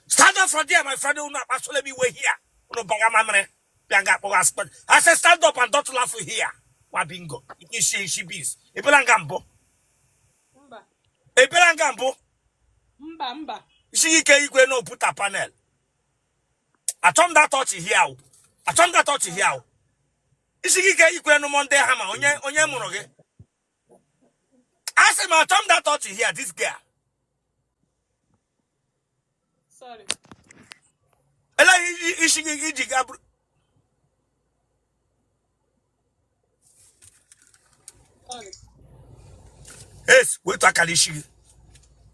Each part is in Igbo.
Stand up from there, my friend. So let me wait here. I said, stand up and don't laugh here. Wabingo. She bees. Ebelangambo. Ebelangambo. Mba. She can't no put a panel. I told that touch here. I told that touch here. She can't no Monday hammer. Onye munoge. I said, my Tom that touch here, this girl. Sorry. Ela ishigi gabru. Sorry. Yes, we talk ishigi.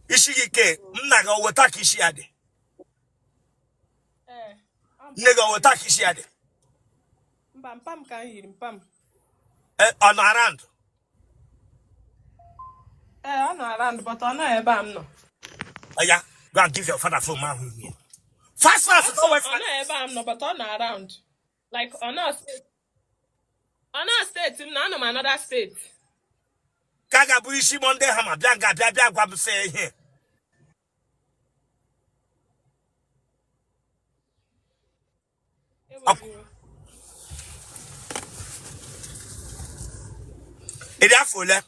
Ishigi ke mnaga wota kishi ade. Nega wota kishi ade. Mpam kan yiri mpam. On around. On around, but on ebe am no. Yeah, go and give your father phone man here. Fast, go away. On ebe am no, but on around. Like on our state. On our state, none of another state. Kaga buishi Monday hammer, bia gwa say here. Ediafole.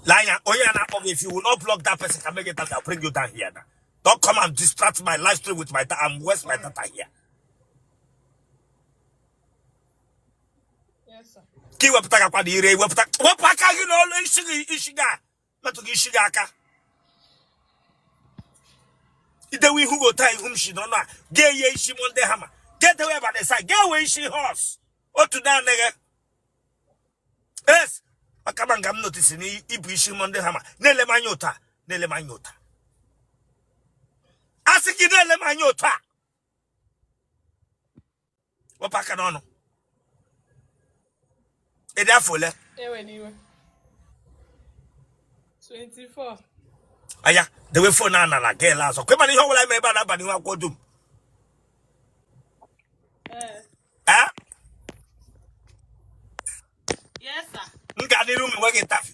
Lion, if you will not block that person, can make it that I'll bring you down here now. Don't come and distract my live stream with my data. I'm waste my data here. Yes, sir. Kiwa putaka kwa dire, wapaka you know ishiga. Matuki ishiga aka. Ide we who go tie whom she don't know. Get ye she Monday hammer. Get away by the side. Get away she horse. What to down nigga? Yes. Akamangam noticing ishi Monday hammer. Nele manyota. Asiki nele manyota. Wapaka nono. Ediafole. Ewe 24. Aya, the way for Nana la girl. So come on, how will I make bad but you are going to? Yes, sir. Got the room working tough.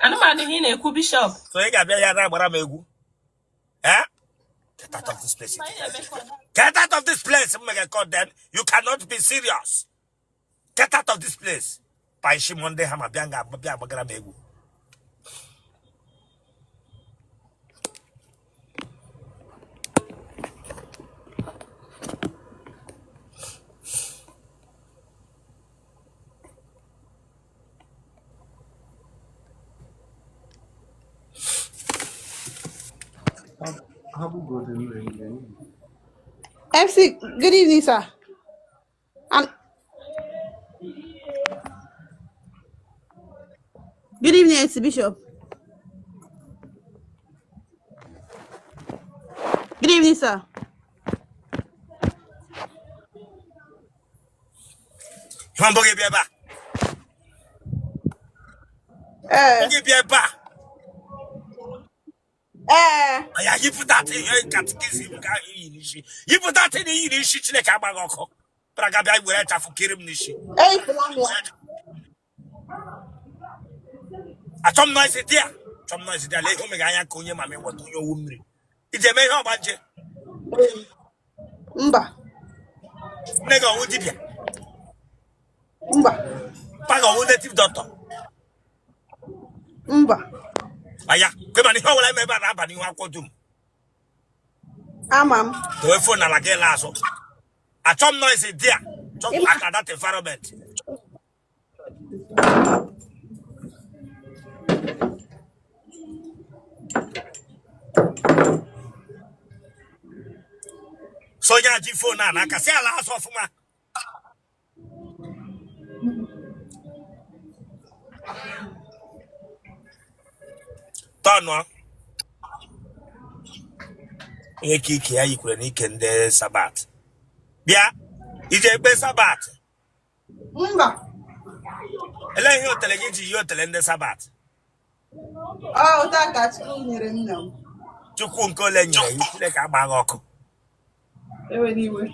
I know man he na-ekwu bishop. So you got be here now, Baramegu. Eh? Get out of this place. Get out of this place. Then you cannot be serious. Get out of this place. By Shimonde Hamabianga Baramegu. MC, good evening, sir. Good evening, MC Bishop. Good evening, sir. Hamburger Biaba. Biaba. You put that in your catechism. You put that in the Yiddish Chilekabako. Pragabi will have for Kirim Nishi. I told my city. Some noise there. Let home again. Kunya Mammy, what do you woman? It's a man budget. Mba. Nega, who did you? Mba. Pago, who native doctor? Mba. Aya, come on, how will I make bad and you are going to? Amam. The phone na like last. I some noise is there. Just Ima. at that environment. So yeah, G phone na can say last of ma. Turn one. Kiki ya ikure ni kende sabat. Bia, ije be sabat. Mba. Ele hi Otele gi yo Otele nde sabat. Oh, that got school near him now. Chukwu nke ole nyere yi chile ka agba ọkụ. Anyway.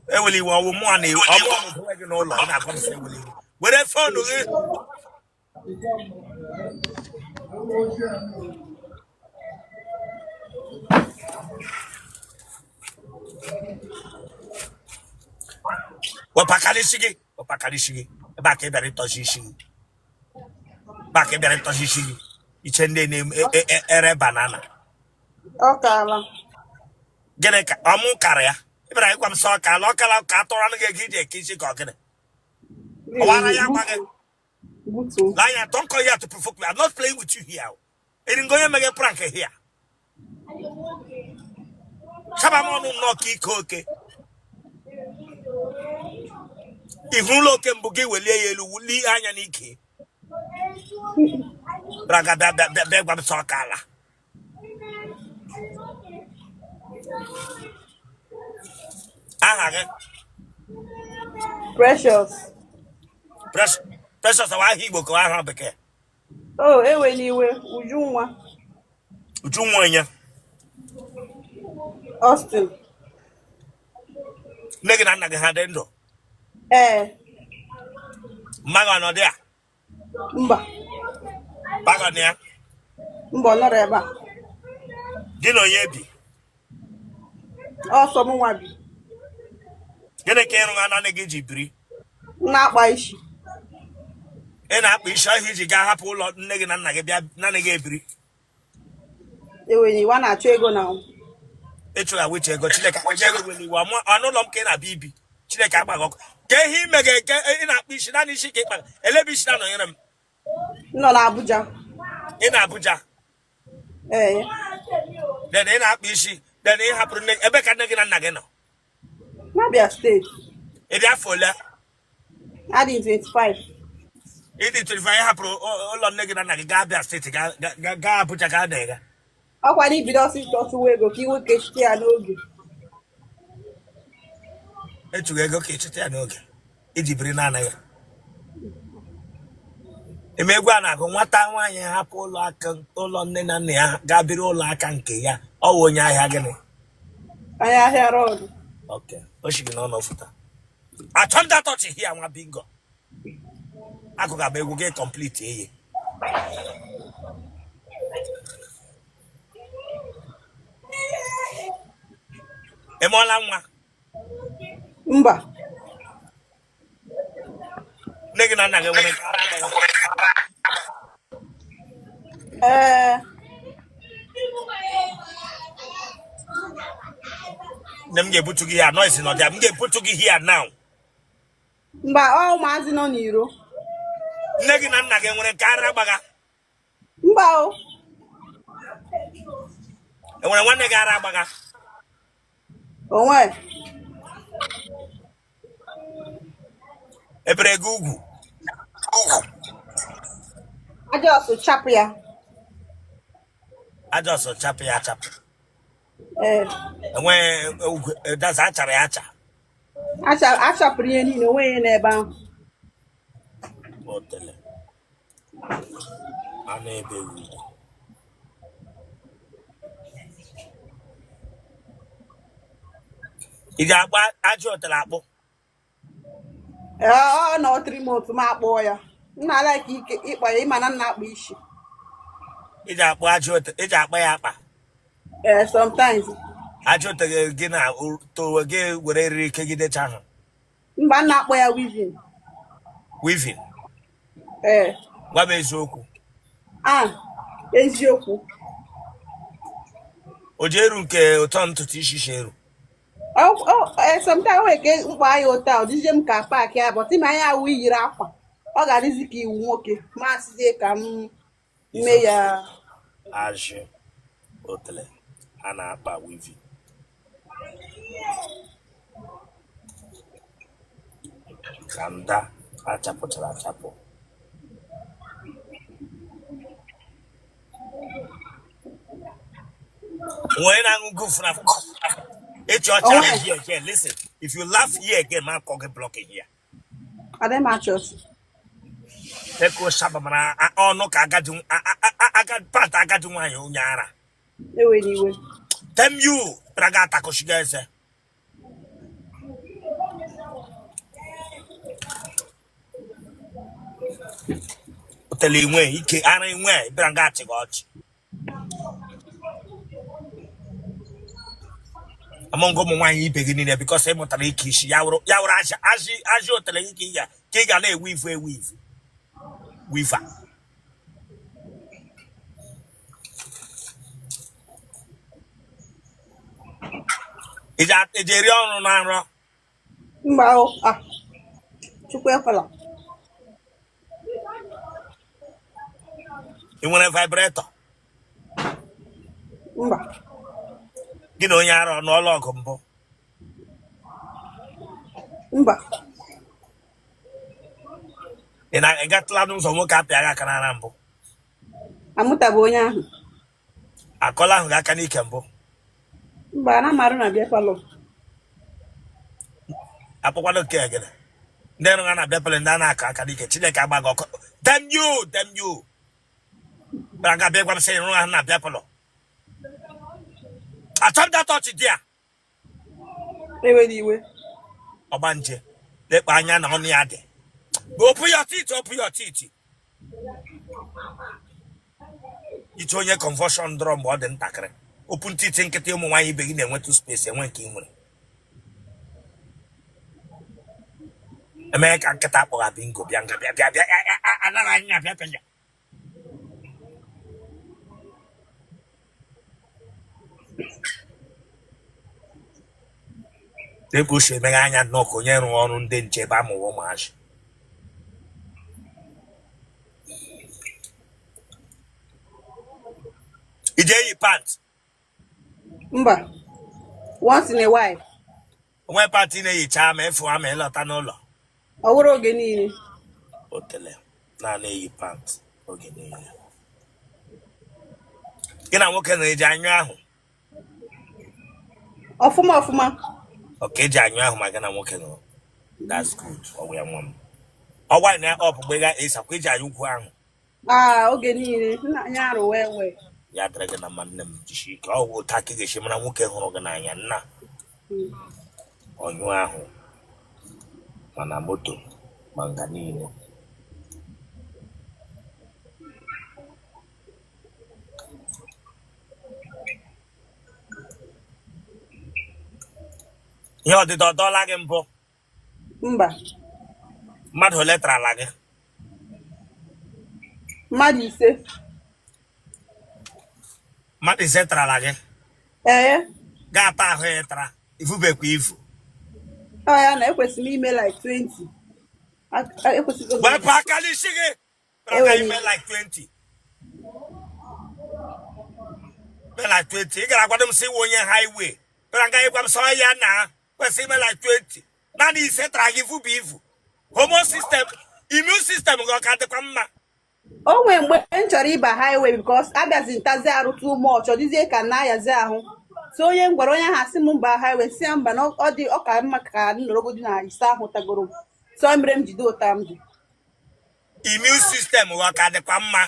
Eweli wo wo mu ani omo no do egi no ụlọ na akọm se eweli. Were phone gị. Wapakali shigi. Ba ke bere toshi shigi. Ichende ne ere banana. Okala. Gene ka omu karịa. Ibra ikwam so kala ka tọrọ na gị je kishi ka ogene. Owara ya gba gị. Butu. Lanya, don't come here to provoke me. I'm not playing with you here. It didn't go here make a prank here. Shabamonu no ki koke. Ihulo kembugi wele yelu wuli anya niki. Braga beg so kala. Aha, Precious. precious wa Igbo ko aha beke. Oh, anyway. Ujunwa. Uju nwanya. Austin. Negi na nna gị ha dị ndụ. Mmaga no dia. Mba. Baga ne ya. Mba nọrọ ebe a. Gị na onye bi. Ọsọ m nwa bi. Gịnị ka ịrụ ha na gị ji biri? Na-akpa isi. Ị na-akpa isi ahụ iji gaa hapụ ụlọ nne gị na nna gị bịa naanị gị ebiri. Ewenye iwa na-achọ ego na Echu ya weche ego Chineke ego weli wa mo anụlọ m ka ị na-abịa ibi. Chineke agbaghị ọkụ. Ka ihe ime ga-eke ị na-akpa isi naanị isi ka ịkpa. Elebi isi na nọnyere m. nọ n'Abuja. Ị na-Abuja. Then ị na-akpa isi. Then ị hapụrụ nne ebe ka nne gị na nna gị nọ. N'Abia steeti. Ị dị afọ ole? Adị 25. Ị dị 25 ị hapụrụ ụlọ nne gị na nna gị gaa Abia steeti gaa Abuja gaa na-ega. Ọkwa n'ibido ọsịsọ ọtụwa ego ka iwe kechite ya n'oge. Echughị ego ka echete ya n'oge. Iji biri naanị ya. Emegwu a na-agụ nwata nwaanyị hapụ ụlọ nne na nna ya gaa biri ụlọ aka nke ya. Ọ wụ onye ahịa gịnị? Onye ahịa rọdụ. Okay. O shigi n'ọnụ fụta. Achọnda tọchị hia nwa bingo. Akụ ga-agba egwu gị complete eye. Emola nwa. Mba. Nne gị na nna gị nwere nke ara nne m ga-ebutu gị ya noise nọ dị m ga-ebutu gị here now. Mba, ọ ụmụazị nọ n'iro. Nne gị na nna gị nwere nke ara agbaga. Mba o. Enwere nwanne gị ara agbaga. Onwe. Ebere gị ugwu. Aja ọsụ chapụ ya. Aja ọsọ chapụ ya achapụ. Ee. Daza achara ya acha. Achapụrụ ihe niile onwe ihe n'ebe ahụ. Otele. A na-ebe ugwu. Ị ga-agba ajị Otele akpụ? Ọ nọ 3 months ma akpụọ ya. Nna like ike ịkpa ya ịma na nna akpa isi. Ị ga-akpụ ajị Otele, ị ga-akpa ya akpa. Sometimes. Ajị Otele gị na towe gị were eriri kegidecha ahụ. Mba nna akpọ ya weaving. Weaving. Gwa m eziokwu. Eziokwu. Ojeru nke ụtọ ntutu isi sheru. Sometimes we get mkpa ya hotel dije m ka park ya but ma ya wu yiri akwa ọ ga-adịzi ka iwu nwoke masịzie ka m mee ya Aji Otele a na-akpa weaving. Kanda achapụchara achapụ. When I'm good for it's your challenge here again. Listen, if you laugh here again, man, I'll get blocking here. ademachos Eko Shabamana, oh no, I got part, I got to my own yara. ewe n'iwe. Tell you, Bragata Koshigaze. Otele way, he can't anyway, Brangati watch. Among them, why he beginning there because I'm not a kish, Yaura, Aji Otele, Kigale, weaver. Is that a Jerion Nara? Mba o chukwu ekwela. You want a vibrator? Mba You know, you're no longer. mba And I got Ladums on work up there. I can ramble. amụtabe onye ahụ. I call out Gakani Cambo. Mba na marụ na bịa palọ. I put one okay again. Then I'm gonna be and Dana Kakadika, Chileka Bago. Damn you. But I got big one saying, I'm not Bepalo. I told that touch it there. Ewe n'iwe. Obanje. Let Banyan on the Ade. Open your teeth. You told your conversion drum more than Takre. Open teeth and get him when you begin and went to space and went king. American Katapo bingo, Bianca, and they push him and no conyer on den Jebamo homage. Ije pants. Mba once in a while. When party na charm for a melatanola. Ọ wụrụ oge niile. Otele. Na na pants. Oge niile. Gina nwoke na eji anyu ahụ. Ọfụma. Okay, ji anyu ahụ maka na nwoke no. That's good. Owe amam. Owa na up gbega isa kwa eji anyu kwu ahụ. Oge niile nna anyị arụ wee. Ya dere na manne m jishi ka ọ bụ taki geshi mana nwoke hụrụ gị n'anya nna. Onyu ahụ. Mana moto manga niile. Ihe ọdịda ọdọla gị mbụ. Mba. Mmadụ ole trala gị? Mmadụ ise. Mmadụ ise trala gị? Ga-ata ahụ ịtara. Ifubekwa ifu. Ya na ekwesịrị ime like 20. Wepụ aka n'isi gị. Aga ime like 20. Like 20. Ị gara agwado m sị iwe onye highway. Aga ịgwa m sọ ya na kwesịrị ime like 20. Naanị ise tara gị ifu bụ ifu. Hormone system, immune system gị ọ ka dịkwa mma. O nwere mgbe m chọrọ ịba highway because abịazi ntazi arụ too much ọ dịzie ka na-ayazi ahụ. So onye m gwara onye ahụ asị m mba highway si ya mba na ọ dị ọka mma ka nọrọgodi na ise ahụ tagoro m. So mere m jide ụta m dị. Immune system gị ọ ka dịkwa mma.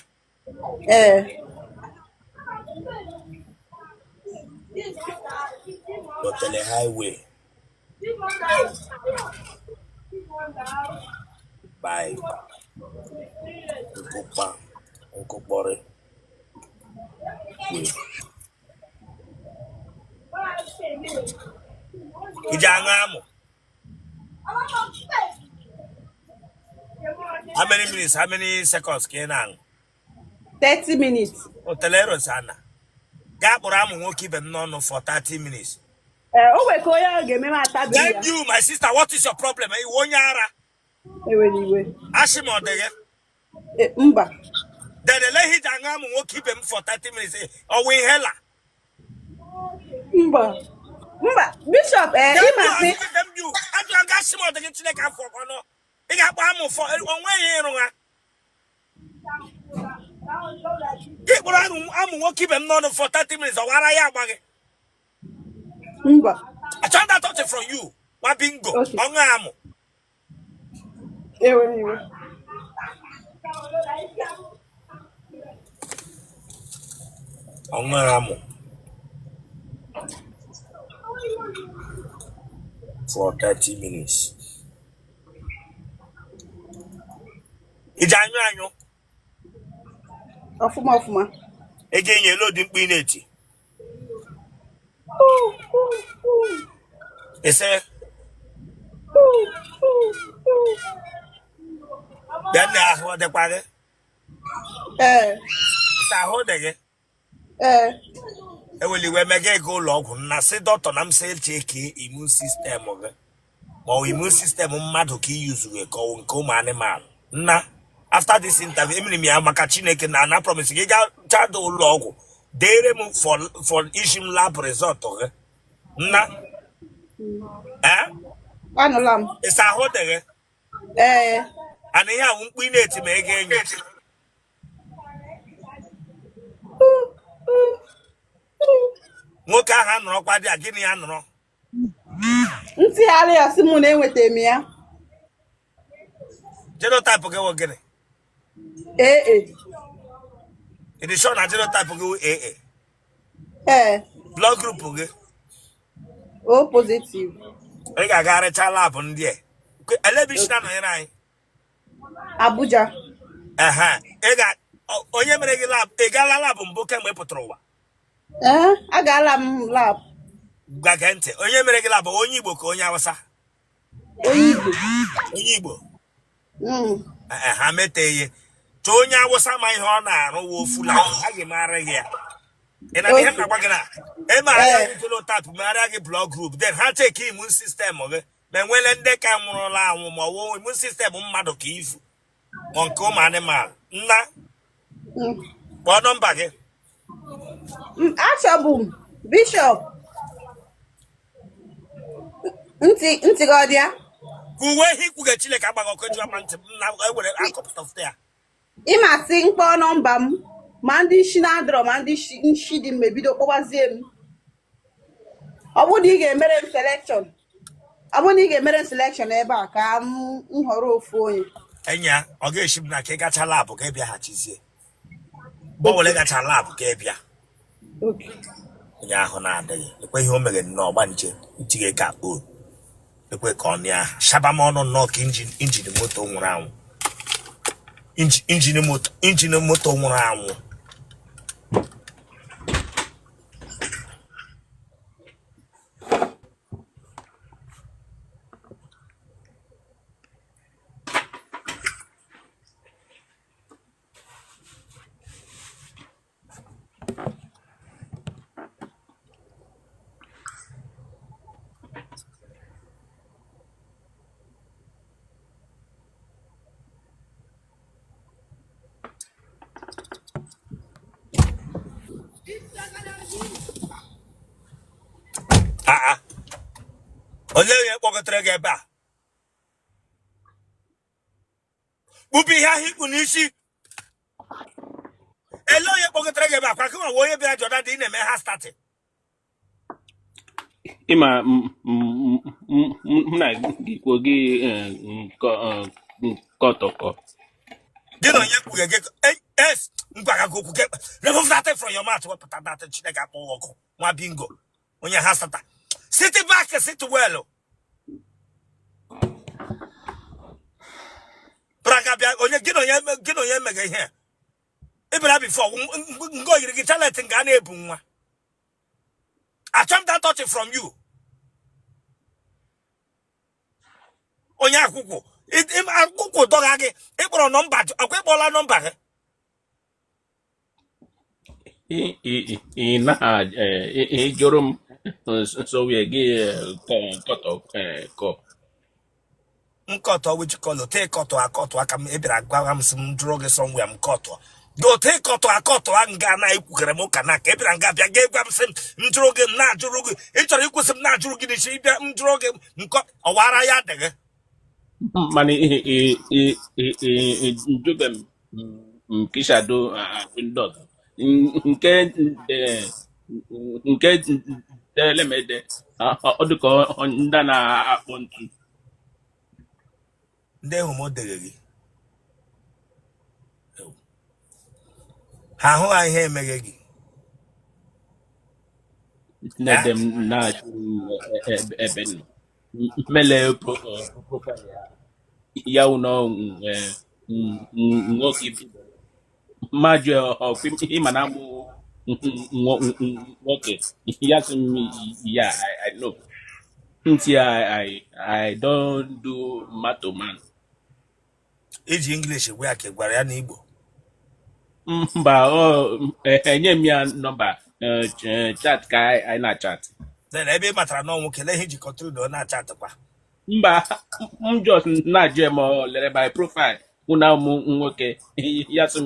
Otele highway. Bye. Nkukpori. Ijangamu. How many minutes? How many seconds can you 30 minutes. Otele Rosana. Ga kpọrọ nwoke ibe m n'ọnụ for 30 minutes. O nwere ka onye ahụ ga-eme m atabiri Then ya. you, my sister, what is your problem? You onye ara. Ewere iwe. Ashim odege. Mba. Then the lady janga nwoke ibe m for 30 minutes. Owe hela. Mba. Bishop, ịmasị. Them you. Adu anga ashim odege Chineke afọ kono. Ị ga-akpọ amụ for onwe ihe ịrụ ha. Ị kpọrọ amụ nwoke ibe m n'ọnụ for 30 minutes. Ọwara ya agba gị. Mba. I turned that out from you. Wa bingo. Onga amu. Ewe. Onga amu. For 30 minutes. Ijanyo. Ọfụma. Again, you load in pineti. It's a then what the party? It's a whole day. Will you make go log? Nasi doctor, I'm saying take immune system of it. Or immune system madoki use we call come animal. Na after this interview, me am makachine and I promise you got child log. They remove for ishim lab result. Na Anụla m. It's a whole day. And here won't be need to make it. Nwoke ahụ anọrọ kwa dị gịnị ya nọrọ? Ntigharị ya sị mụ na enweta m ya. Genotype gị wụ gịnị? It is shown na genotype gị wụ AA. Blood group gị? O positive. Ị ga-agarịcha lab ndị a. Elebishina nọ nyere anyị. Abuja. Onye mere gị lab, ị gaala lab mbụ kemgbe ị pụtara ụwa? Agaala m lab. Gwa gee ntị, onye mere gị lab onye Igbo ka onye Hausa? Onye Igbo. Onye Igbo? Ha mete ihe. Chọọ onye Hausa ma ihe ọ na-arụ wụ ofu lab, a ga-emegharị gị ya. Ị na ihe m na-agwa gị na emegharịa gị genotype, megharịa gị blood group, then ha cheki immune system gị. Ma enwele ndị ka nwụrụla anwụ ma ọ wụ immune system mmadụ ka ifu. Ma nke ụmụ anụmanụ. Nna kpọọ nọmba gị. Achọbụ m Bishop. Ntị gị ọ dị ya? Uwe ihe ikwuge Chineke agbaghị ọkụ eju ama ntị m na ewere akọpụta ya. Ịmasị mkpọ nọmba m ma ndị isi na-adọrọ ma ndị isi dị mma ebido kpọwazie m. Ọ bụrụ na ị ga-emere m selection. Ọ bụrụ na ị ga-emere m selection ebe a ka m họrọ ofu onye. Enya ọ ga-eshi m na ka ị gacha labụ ka ị bịaghachizie. Gbọwele gacha labụ ka ị bịa. Onye ahụ na-adịghị ekwe ihe o mere nnọọ ọgba nje ntighe ka o ekwe ka ọ nịa shaba m ọnụ nnọọ ka injin moto nwụrụ anwụ. Injin moto nwụrụ anwụ. Onye onye kpọkọtara gị ebe a? Kpupu ihe ahụ ikpu n'isi. Ele onye kpọkọtara gị ebe a? Kwa kama onye bịara Jordan dị na-eme ha starting. Ịma na gikwo gị kọtọkọ. Gị na onye kwuge gị ngwaga gị okwu gị remove that from your mouth wepụta that Chineke akpọ ọkụ nwa bingo onye ha starter. Sit back, sit well. Bragabia, onye gino ye mega here. Ibra before go you talent in Ghana bunwa. I come that touch from you. Onya kuku. Kuku dogage. Ibro number. Akwe bola number. na jorum so we ge koto ko Nkoto which color take koto akoto aka m ebira gwa m sim droge somewhere m koto. Go take koto akoto anga na ikwugere m ka na ka ebira nga bia ga gwa m sim ndroge m na ajụrụ gị ị chọrọ ikwu sim na ajụrụ gị n'isi ịbịa ndroge m nko ọwara ya dege. mani jugem kisha do ndot nke nke delemede oduko nda na akpọ ntu Ndị hụ m dege gị. Ha hụ ihe emeghe gị. Eh? nedem na eben mele profile ya uno nwoke maju ọkwa ịma na amụ nwoke ya sị m ya I know nti I don't do mato man Iji English gwa ka gwara ya n'Igbo. mba enye m ya nọmba chat ka anyị na chat Then ebe ị matara na ọnwụ kelee ihe ji kọtụrụ na ọ na-achatịkwa. mba m just na-ajụ ma ọ lere by profile mụ na ụmụ nwoke ya sị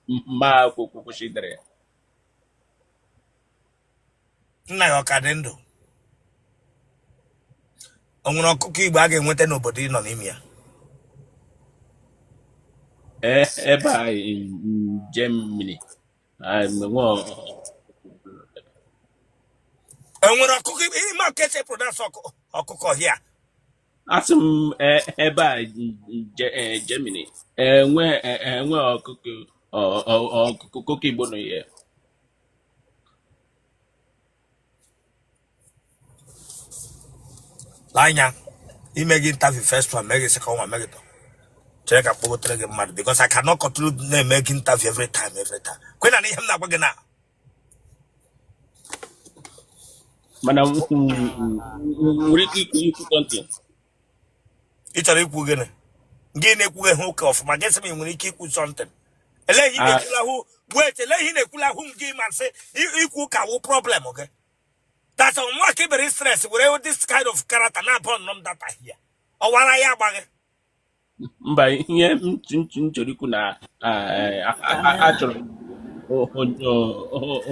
m ma kwụkwụchidere Nna ya ọ ka dị ndụ. O nwere ọkụkọ Igbo a ga-enweta n'obodo ị nọ n'ime ya. ebe a Germany nwe O nwere ọkụkọ ime ka esi pronounce ọkụkọ hịa. asị m ebe a Germany enwe ọkụkọ Igbo nọ ya Anya ime gị interview first one mee gị second one mee gị tọ. Chere ka kpọgotere gị mmadụ because I cannot continue na-eme gị interview every time. Kwena na ihe m na-agwa gị na mana nwere ike ikwu something ị chọrọ ikwu gịnị gị na-ekwughị ha ụka ọfụma gị sị m ị nwere ike ikwu something. Eleghị na-ekwulahụ wait eleghị na-ekwulahụ m gị ma sị ikwu ụka wụ problem gị. That's on what keep it stress. Whatever this kind of character na upon them that are here. Or what I am. mba ihe m chọrọ ikwu na achọrọ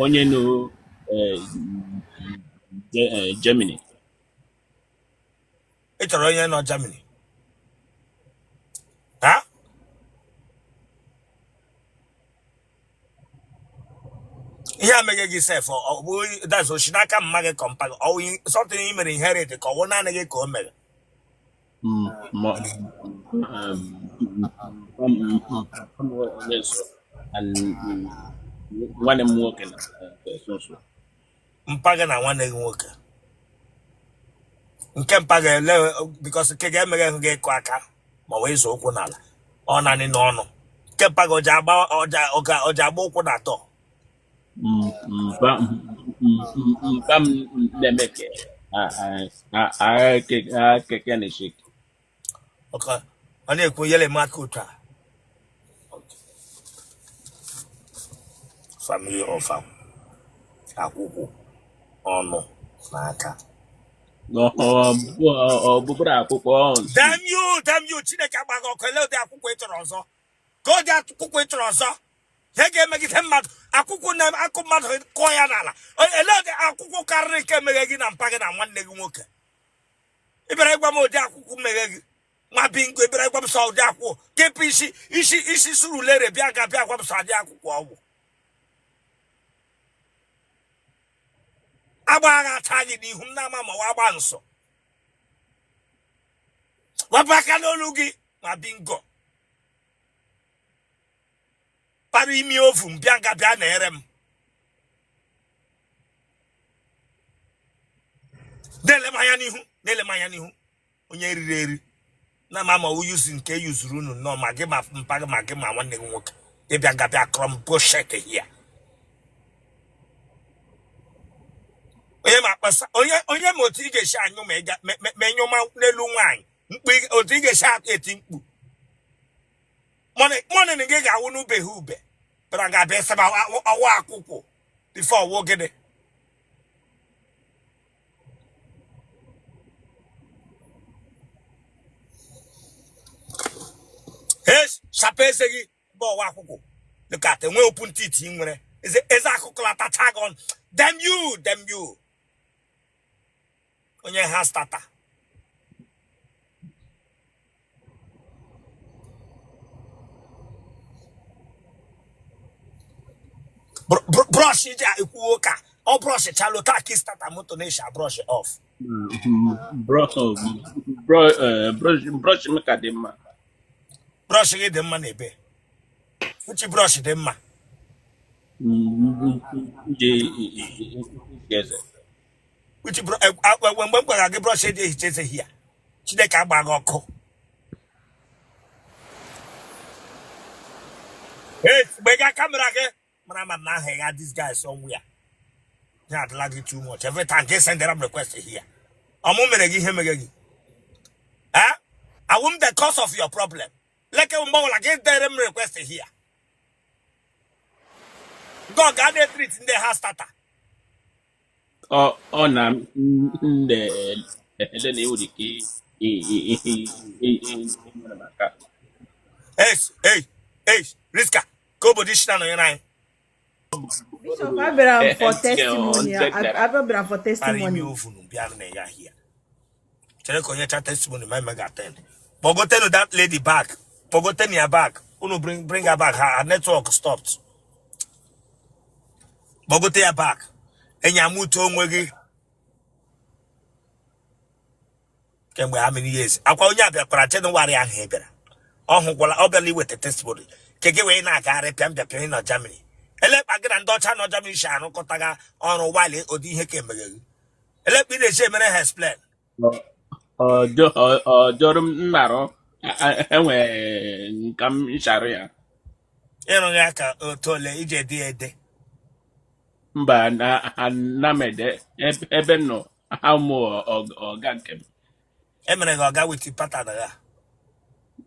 onye no Germany It's a royal no Germany. Huh? Here make yourself or that's what she not come make compare or something you may inherit the corona and get come. yes and one am working so Mpaga na one nwoke. Nke mpaga because ke ga mere nge ko aka ma we so okwu n'ala. Ọ naanị n'ọnụ. Nke mpaga oja agba okwu na atọ. bam nemeke keke na shake Okay. Ọ na-ekwu yele maka otu a. Family of akwụkwọ ọnụ n'aka. ọbụbụrụ akwụkwọ Damn you Chineke agbaghị ọkụ ele ụdị akwụkwọ ị chọrọ ọzọ. Ka ọ dị akwụkwọ ị chọrọ ọzọ. Ihe ga-emegide mmadụ akwụkwọ na-akụ mmadụ kụọ ya n'ala. Ele ụdị akwụkwọ karịrị nke meghe gị na mpa gị na nwanne gị nwoke. Ị bịara ịgwa m ụdị akwụkwọ meghe gị. Ma bingo ị bịara ịgwa m sọ ụdị akwụkwọ. Kepụ isi suru lere bịa gwa m sọ ụdị akwụkwọ ọgwụ. Agba agha taa gị n'ihu m na-ama ma wa agba nsọ. Wapụ aka n'olu gị ma bingo. Para imi ovu m bịa na-ere m. Na-ele m anya n'ihu. Onye riri eri. Na ama uyuzi nke yuzuru unu nọ ma gị ma mpa gị ma gị ma nwanne gị nwoke. Ịbịa gabịa kọrọ m bullshit here. Onye ma akpasa onye ma otu ị ga-esi anyụ ma enyoma n'elu nwaanyị mkpu otu ị ga-esi eti mkpu mọnị gị ga-awụ n'ube ha ube bịara ga-abịa sebe ọwa akwụkwọ before walking it. Yes, Sapesegi, Bowaku. Look at the way open teeth in when is it Ezakuklata tag on. Damn you. On your hand starter. Brush it, Ikuoka, or brush it, Chalotaki starter motonesha, brush it off. Brush Macadema. Brush it, the money be. Which you brush it, ma. Yes. Which you when I get brush it, he says here. Chideka Bagoko. Hey, Bega camera again. Mama, now I got this guy somewhere. Not like it too much. Every time they send them request here. I'm gonna give him again. Huh? I want the cause of your problem. Like a more like them request here. God got the treat in the house starter. Oh, na the Helene Udiki. Hey, Riska, go position on your nine. Bishop Abraham for On testimony. check that. Abraham for Marry testimony. me over Biana here. Check testimony, my mega 10. But go tell that lady back. Forgotten your back. Uno bring her back. Her network stopped. But go tell her back. And you move to Mwegi. Can we how many years? I call you up, but I tell you what I am here. Oh, well, I'll believe with the testimony. Can get away now, I can't be playing in Germany. Elep again and Dutch no Germany shano kotaga on a while or the hekembe. Elep me the same has plan. Jorum Naro, and come Sharia. Yaka Otele ije Mba na mede ebeno how more or gankem. Emene go with the pattern.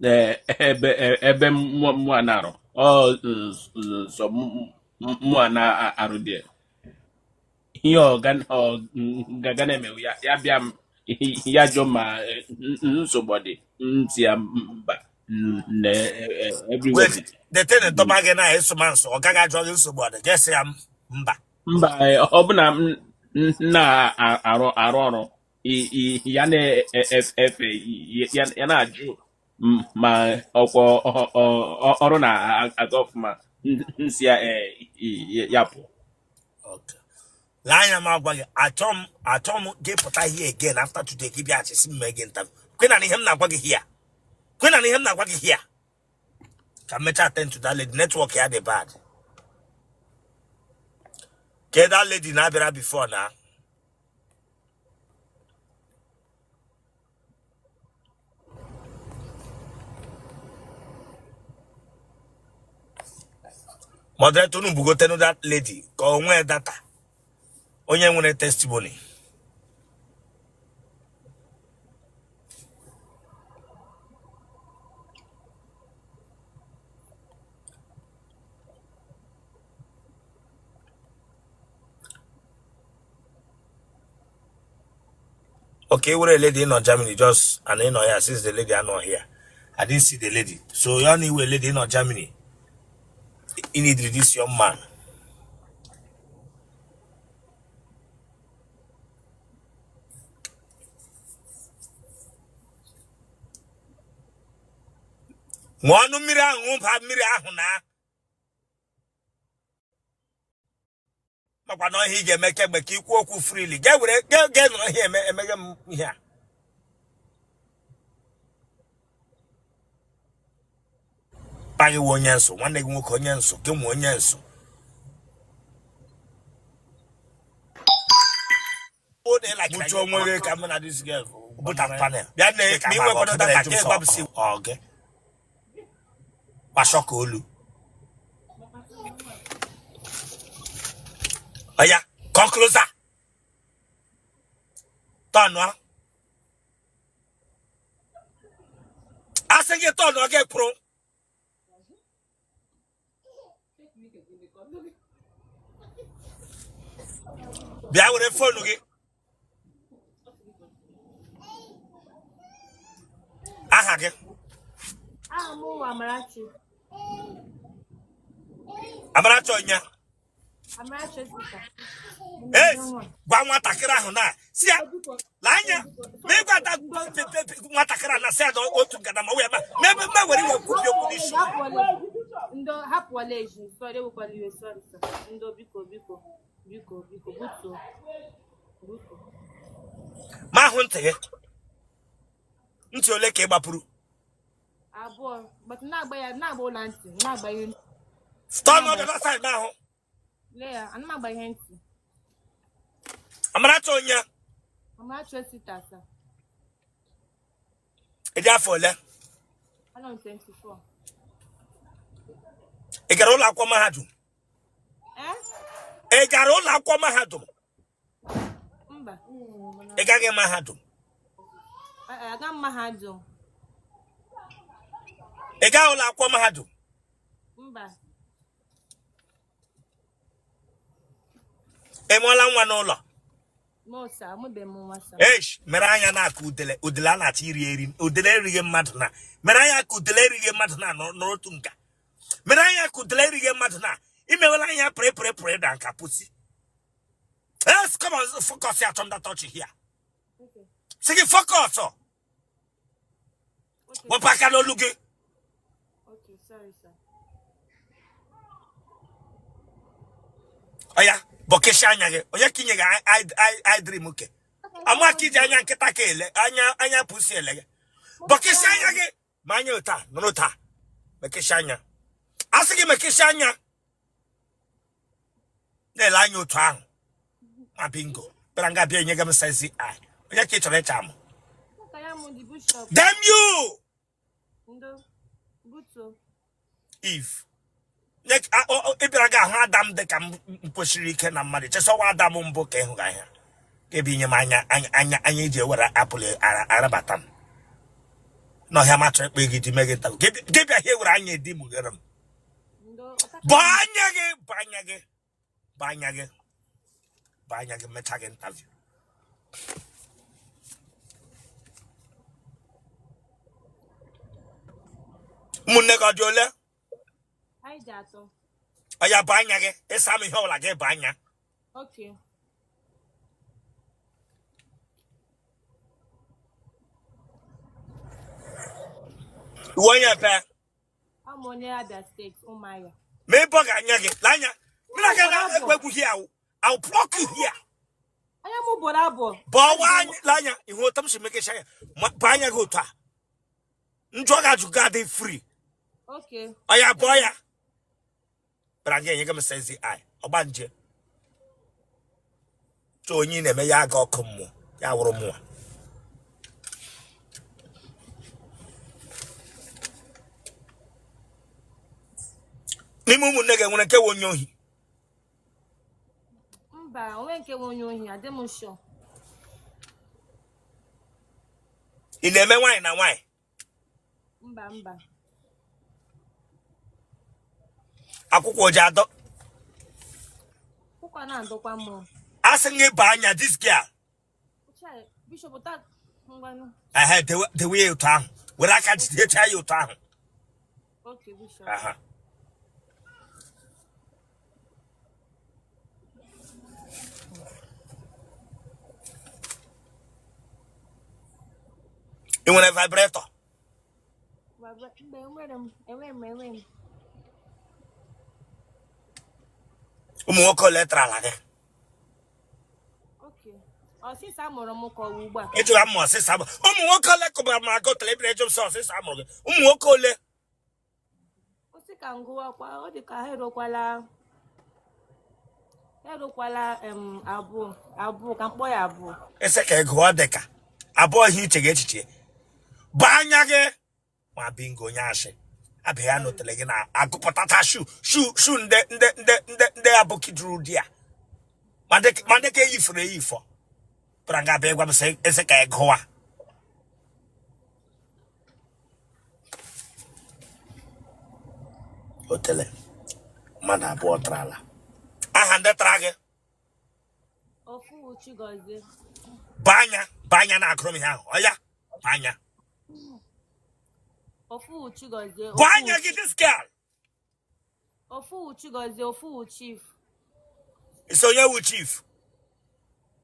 Ebe muanaro. Oh, so muana arudie. Hiyo gagane me ya biam ya joma nsobody ntia mba everywhere. Wait, the thing the Tomagena is man so Gaga jogging so body. Just say I'm mba. Mba ọbụna na arụ ọrụ ya na-efe ya na-ajụ ma ọkwa ọrụ na-aga ọfụma nsị ya pụ. Okay. Lion Magway, Atom get put here again after today. Give you a sim again. Queen and him not here. Queen and him not here. Can make attend to that lady network here the bad. Get that lady now before now. Moderator no bugo tell that lady. Go where data. Onye nwere testimony. Okay, we're a lady in Germany, just and in here since the lady are not here. I didn't see the lady. So you only a lady in Germany. You need this young man. One mira huna. Maka no he get make ikwu freely. Get no here make here. Pagi wonyanso, one day go konyanso, ke wonyanso. Oh, they like mucho mwere come na this girl. Put a panel. Ya ne mi we kono that take babsi. Okay. Pasoko olu. Aya, come closer. Turn one. I say get turn one get pro. Bia were phone gi. Aha gi. Ah, mo Amarachi. Amarachi onya. Amarachi sister. Yes. Gwa nwatakịrị ahụ na. Si ya. Lanya. Me gwa da nwatakịrị na se do otu ngadama we ma. Me were iwe kwubi okwu n'isi. Ndo hapwale ji. Sorry we call you sorry sir. Ndo biko. Buto. Ma hụ ntị gị. Ntị ole ka ị gbapụrụ? Abụọ. But na-agba ụla ntị. Na-agba ihe ntị. Stone on the other side now. Leah, ana m agba ihe ntị. Amarachi onya. Amarachi sita sir. Ịdị afọ ole? Anọ 24. Ị gara ụlọ akwụkwọ mahadum? Ị gara ụlọ akwụkwọ mahadum? Mba. Ị gaghị mahadum? Aga m mahadum. Ị gaghị ụlọ akwụkwọ mahadum? Mba. Ị mụọla nwa n'ụlọ? No sir, amụbe m nwa sir. Eish, mere anya na-akụ udele. Udele a na-achọ iri. Udele erighị mmadụ na. Mere anya ka udele erighị mmadụ na n'otu nka. Mere anya ka udele erighị mmadụ na. Imewela anya pere da nka pusi. Yes, come on, focus here on that touch here. Okay. Sige, focus. Okay. Wapaka no lugi. Okay, sorry sir. Oya, bokesha anya ge. Oya kinye ge I dream okay. Ama kiji anya nketa ke ele, anya pusi ele ge. Bokesha anya ge. Manya uta, nota. Bokesha anya. Asigi mekesha anya. Ne la anya uta ahụ. Ma bingo. Beranga bia nyega msensi ai. Oya ki chole chamo. Damn you! Ndo buto. If nek ibiraga ha Adam de ka mposhiri ike na mmadụ cheso wa Adam mbụ ka ịhụ ga ya ke bi nye anya je were apple arabatam no ha ma try kpe gidi megita ke bi ha were anya di mu geram banya ge meta ge interview munne ga jole Ai jato. aya banya ge esa mi ho la ge banya. Okay. Wonya pe I'm on the other state, Umaya. me boga anya ge lanya me na ga na egwu here I'll block you here. I am Borabo. Bawa lanya ihu tam shi meke shaya banya go ta njoga juga dey free. Okay. Aya boya branga yega me sense ai obanje to onyi na me ya ga okommo ya woro mo ni mumu nege nwere ke wonyohi Mba, onwe nke wonyohi adem sure. ị na-eme nwanyị na nwanyị Mba. akwụkwọ ji adọ Kwa na ndokwa mo. asị gị ba anya this girl Chai, Bishop ta ngwanu. aha the way ụtọ ahụ were aka jide ya ụtọ ahụ Okay, Bishop. aha ị nwere vibrator Baba, enwe m. ụmụ nwoke ole tara ala gị Okay. Since amụrụ m ka ugbu a. ejụrụ m ọsịsa ụmụ nwoke ole kụbara m agụ telebire ejụrụ sọ ọsịsa amụrụ gị ụmụ nwoke ole Osi ka ngụwa kwa ọ dị ka ha erokwala abụọ ka mkpọ ya abụọ. ese ka ego ọ dị ka abụọ ihe iche gị echiche ba anya gị ma bingo onye ashị abịa ya n'otele gị na agụpụtata shu ndị abụkị juru di ya ma ndị ka eyifuru eyifọ pụra nga abịa gwa m sị ese ka ego a Otele mmadụ abụọ tara ala aha ndị tara gị Banya na akrom here. Oya, banya. Ofu Chigozie. Banya get this girl. Ofu Chigozie, Ofu Chief. So you chief.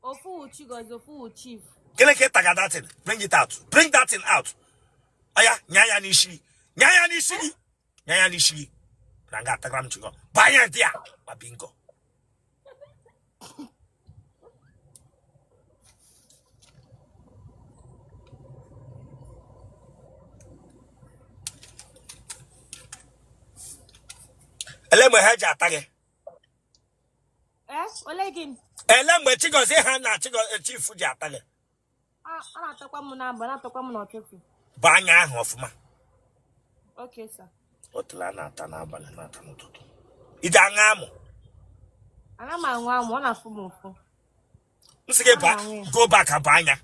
Ofu Chigozie, Ofu Chief. Keleke taga that thing. Bring it out. Bring that thing out. Oya, nyaya nishi. Nyaya nishi. Nyaya nishi. Ranga tagram chigo. Banya dia. Mabingo. Elemwe heja atage. Olegin. Elemwe Chigozie ha na chief ji atage. Ana atakwa mu na aba, na atakwa mu n'ọtụtụ. Banya ahụ ọfụma. Okay, sir. Otele na-ata n'abalị na-ata n'ụtụtụ. Ije aṅa amụ. Ana m anwụ amụ, ọ na-afụ m ụfụ. Nsị gị go back abanya.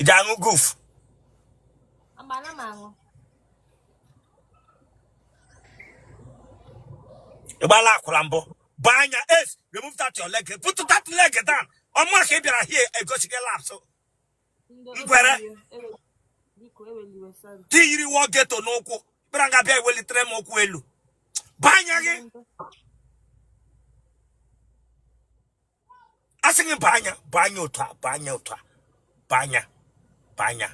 Ije aṅụ goof. Ana m anwụ. Ibala akwụla mbụ. Banya, remove that your leg. Put that leg down. Ọmụ aka ị bịara here egosi gị lapsụ. Ngwere. Ti yiri wọ geto n'ụkwụ. Bịara nga bịa ewelitere m ụkwụ elu. Banya gị. Asị gị banya otu a, banya.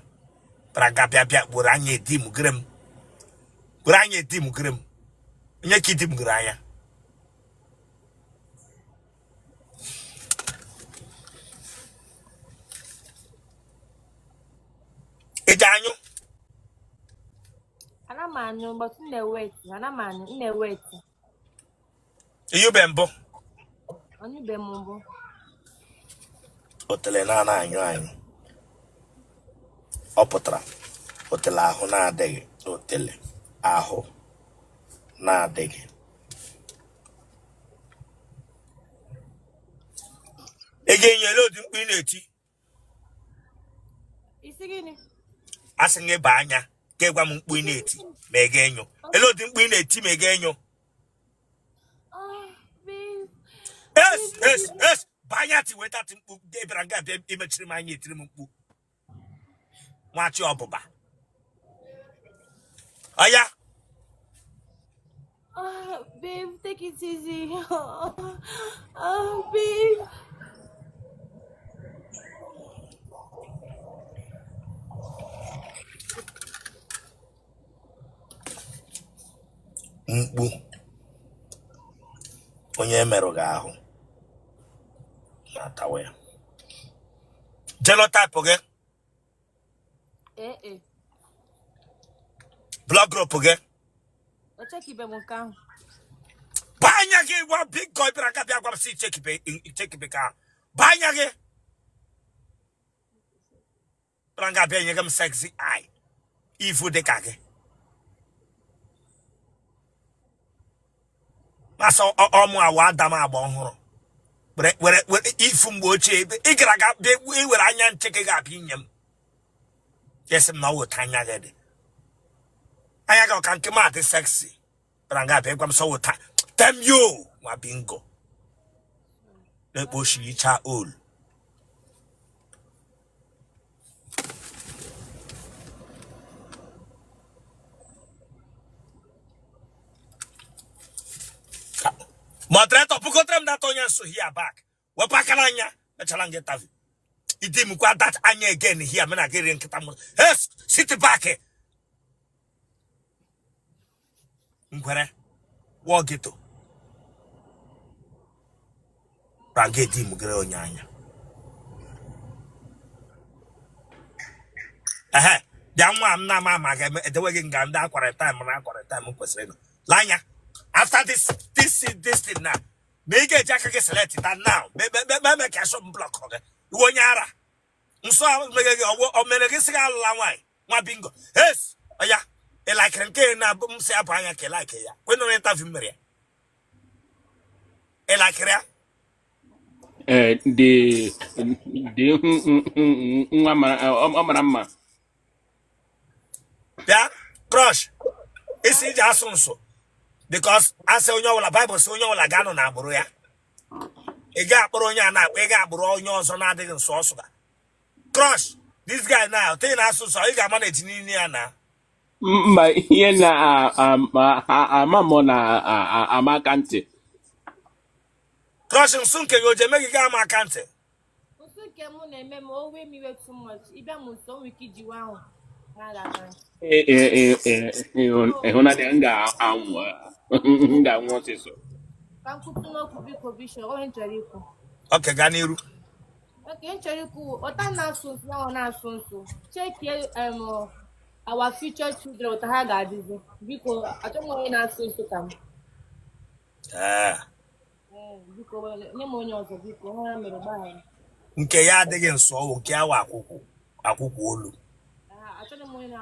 Bịara nga bịa gburu anya edi m gịrị m. Onye ka idi m gịrị anya. Ijanyu. Ana m anyụ, but m na-ewet. Ana m anyụ, m na-ewet. Iyo bembo. Onye be m mbụ. Otele na anyụ. Ọ pụtara. Otele ahụ na-adịghị. Otele ahụ na-adịghị. Ị ga-enyere odi mkpu ị na-eti. Isi gịnị? Asị gị banya. Ka ịgwa m mkpu ị na-eti. Ma ị ga-enyo. Ele odi mkpu ị na-eti ma ị ga-enyo. Yes. Banya ti weta ti mkpu. Ebere nga bịa imechiri m anya etiri m mkpu. Nwachi ọbụba. Oya. Babe, take it easy. Babe. Mkpu. Onye merụ gị ahụ. Na-atawa ya. Genotype gị. Blood group gị. Ochekibe m nke ahụ. Banya gị wa big boy bịara ka bịa gwa m si chekibe ka ahụ. Banya gị. Bịara nga bịa nye gị m sexy eye. Ifu dị ka gị. Masa ọmụ awa adam agba ọhụrụ. Were ifu mgbe ochie ị gara ga iwere anya ncheke ga-abịa inye m. Yes, m na ọwụta anya gị dị. Anya gị ọka nke m adị sexy. Bịara nga bịa gwa m sọ wụta. Tem yo nwa bingo. Na-ekpochi icha olu. Moderator, pukotrem that onion so here back. Wapakalanya, Mechalang interview. Idim got that anya again here. I'm not getting Kitamu. Yes, sit back. Ngwere, walk it to Rangeti Mugre Onyanya. Yamma, Nama, the wagon ganda for a time and I got a time of Lanya. After this thing now, make a jacket selected and now, maybe cash on block. One yara. So I was making a Menegasca Lawai, my bingo. Yes, yeah, a like and care now, boom, say up like ya. When you interview Maria. A like her. The Yeah, crush. isi iji asụ nso because asị onye ọbụla Bible sị onye ọbụla ga-anọ na agbụrụ ya ị ga-akpọrọ onye a na-akpọ ị ga-agbụrụ onye ọzọ na-adịghị nso ọsụga crush this guy now thing na-asụ nsọ ị ga-ama na etinye nne ya na mba ihe na ama m na amaka ntị crush nso nke gị o ji eme gị gaa ama aka ntị Otu nke m na-eme ma o wee m iwe too much. Ịbịa m nso nwere ike ijiwe ahụ na-aga. ịhụnanya m ga-anwụ ọsịsọ Ka m kwụsị n'okwu biko bishọp onye chọrọ ikwu. oke gaa n'iru Oke m chọrọ ikwu ụta na-asụ nsụ ahụ na-asụ nsụ chekie our future children ụta ha ga-adịzi biko achọghị m onye na-asụ nsụ ka m. Biko nye m onye ọzọ biko ha ya mere gbaghara. nke ya adịghị nso ọwụ nke awa akwụkwọ olu Achọghị m onye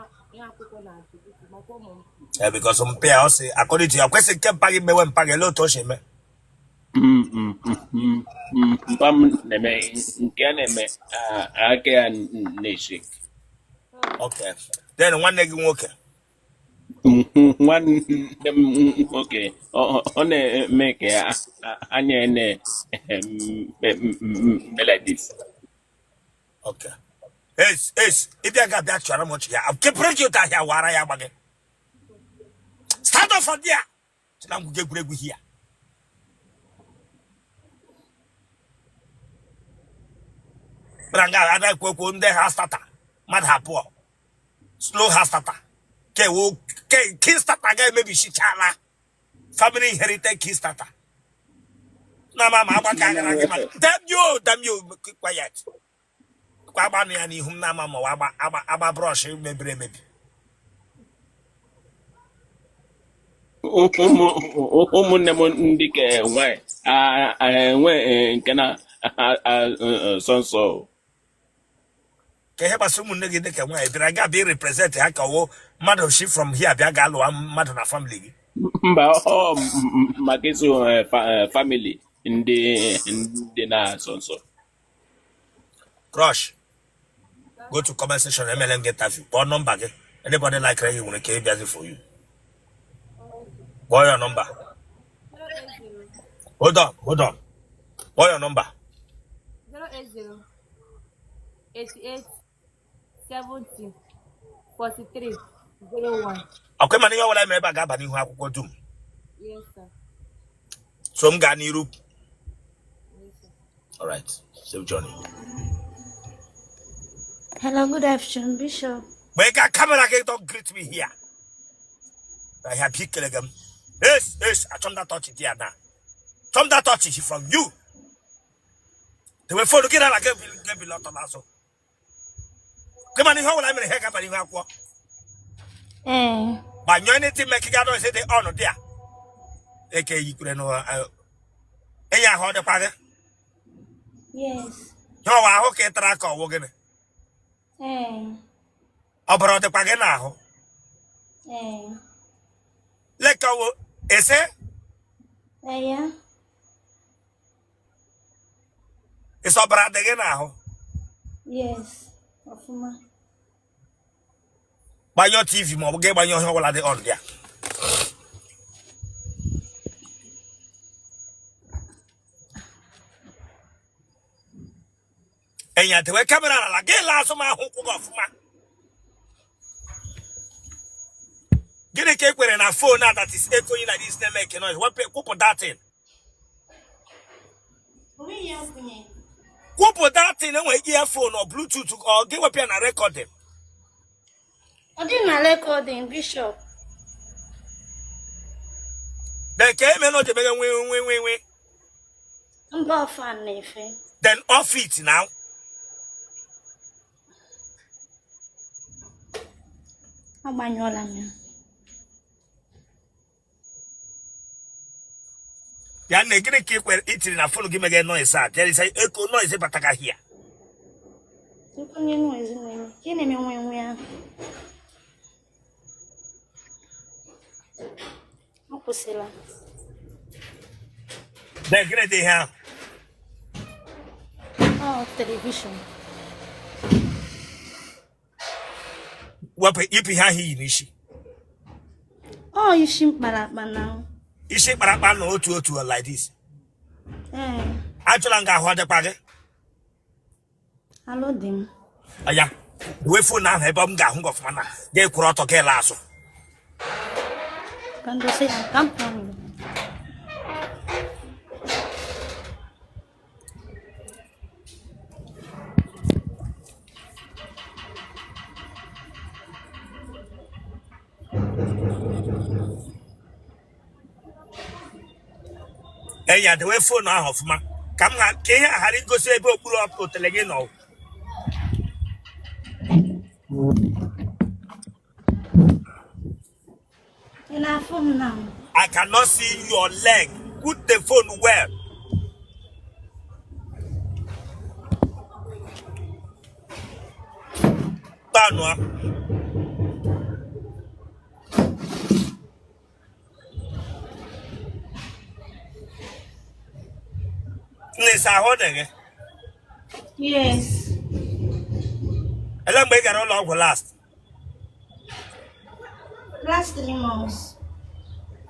akwụkwọ na-achụ biko maka ụmụ m. because mpe ya ọ sị according to ya kwesị nke mpa gị mewe mpa gị ele otu o si eme mpa m na-eme nke a na-eme aka ya na-eshi okay then nwanne gị nwoke nwanne m nwoke ọ na-eme ka anya na-eme like this okay ịbịa ga-abịa chọrọ m ọchị ya kepụrụ gị ụta ahịa wara ya agba gị stand up from there na ngwụgị egwuregwu hia bara nga ada kwekwo ndị ha stata mmadụ abụọ slow ha stata ke king starter ga-emebisichala family inherited king starter na mama agbaka agara gị ma damn you quiet kwa agbanụ ya n'ihu m na ama ma agba brush mebiri emebi ụmụnne m ndị ka nwanyị enwe nke na sọnsọ ka ihe gbasara ụmụnne gị dịka nwaanyị bịara ga bịa represent ha ka wo mmadụ shi from here bịa ga alụwa mmadụ na family gị mba ọ maka ịsụ family ndị na sọnsọ crush go to comment section MLM get interview kpọọ nọmba gị anybody like you nwere ike ịbịazi for you kpọọ your number hold on kpọọ your number 080 88 70 43 01. ọkwa mana ihe ọbụla mere ebe a ga-aba n'ihu akwụkwọ dum Yes, sir. so m gaa n'iru Yes, sir. all right save journey Hello, good afternoon, Bishop. but ka camera gị don't greet me here I have picked them yes I turn that touch there now turn that touch from you they will follow get out like get be lot of also come on how will I make heck up in aqua but you anything make it out say they honor there okay you could know yeah how the father Yes. no I okay track or working about the pagana now let go is it Yeah. it's all bad again now Yes. Ofuma. by your TV mo get by your whole on there and yet the camera like get last of my get a cake with a phone now that is echoing like this name making noise what put that in put that in a earphone or Bluetooth or give up and record them I did my recording, Bishop. then came in on the win I'm not fan, Nathan. then off it now I'm Manyola, man. ya na gịnị ka ikwere itiri na phone gị mege noise a there is a echo noise bataka here You can noise in them. You name me when we are. Opusela. then gịnị dị here Oh, television. wepụ ipi ha hi n'isi Oh, Oh, you shimp now. You shake Parapan or two like this. Eh. Actually, I got the party. Hello, them. Yeah. The way for now, have bomb got hung of mana. They could not get lasso. Can you say I come from? Eh, yeah, the way for now of ma. Come on, can I go say about pull up Otele again now? In our phone now. I cannot see your leg. Put the phone well. Banwa. Nisa Hodege. Yes. I don't make it all long last. Last 3 months.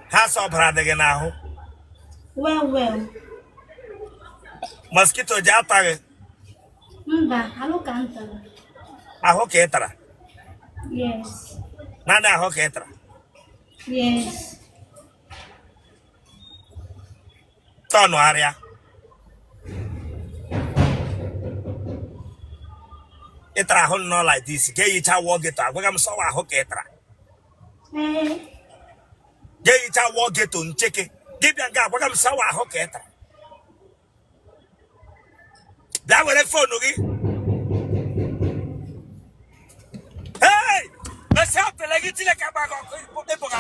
Has up Radege now. Well. Mosquito Jatare. Mba, hello, Kanta. I hook etra. Yes. Nana hook etra. Yes. Tono area. Etra hon no like this. Gay it a walk it. I'm so I hook etra. Eh. Gay it a walk it on chicken. Give me a gap. I'm so I hook etra. That will phone again. Hey! Let's help the legacy like a bag of people.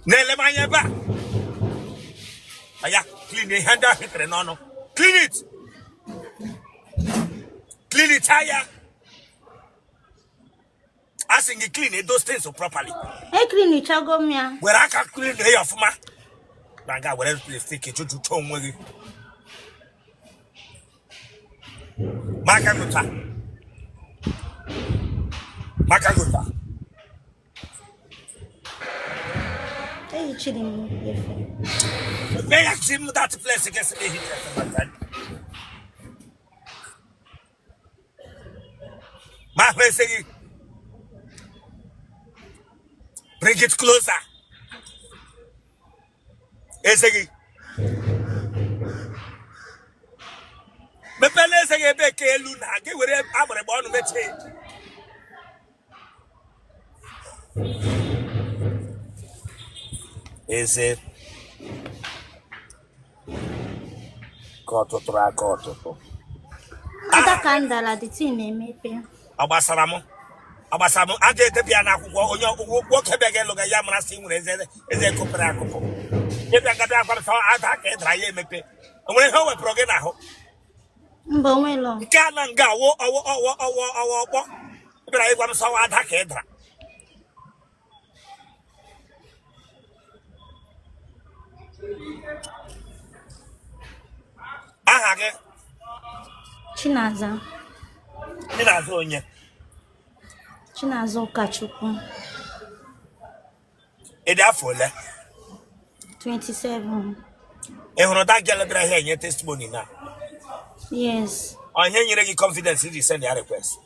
Nele Mayaba. Aya, clean the hand out here, no. Clean it. Clean it, Aya. I think you clean it, those things so properly. Hey, clean it, Chagomia. Where I can clean the hair of ma. Banga, where else they stick it to tongue with you. Makaguta. Hey, chilling. May I see that place against me? My face again. Bring it closer. Esegi. Me pele esegi be ke luna. Ke were amre bo no me change. Is it? Koto. Ada kandala the thing emepe. Abasaramo. Age de bia na akwụkwọ onye wo kebe ge loga ya mara si nwere eze kopere akụkọ. Ebe aga bia kwa so ada ka edra ya emepe. Onwere ha we proge na ho. Mba nwelo. Nke na nga wo ọkpọ. Ebe ya kwa so ada ka edra. Aha ge. Chinaza. Ni na zo onye. Chinaza Okachukwu. Ede afole. 27. E hono da gele bra here nye testimony na. Yes. On here nyere gi confidence if you send your request.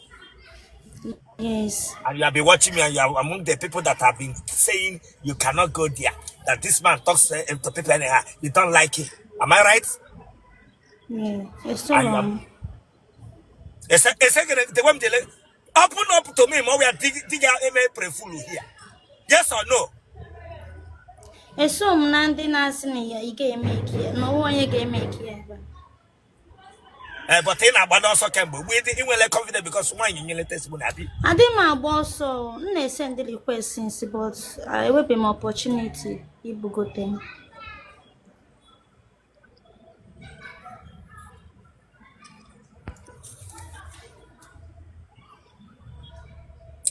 Yes. And you have been watching me and you are among the people that have been saying you cannot go there. That this man talks to people anyhow. You don't like it. Am I right? Yeah. It's so wrong. The one open up to me, we are digging out a prayerful here. Yes or no? It's so mnandi na sini ya ike make here. No one you can make here. But in about also can be we confident because one you testimony. I did my boss so they send the request since but I will be my opportunity if you go there.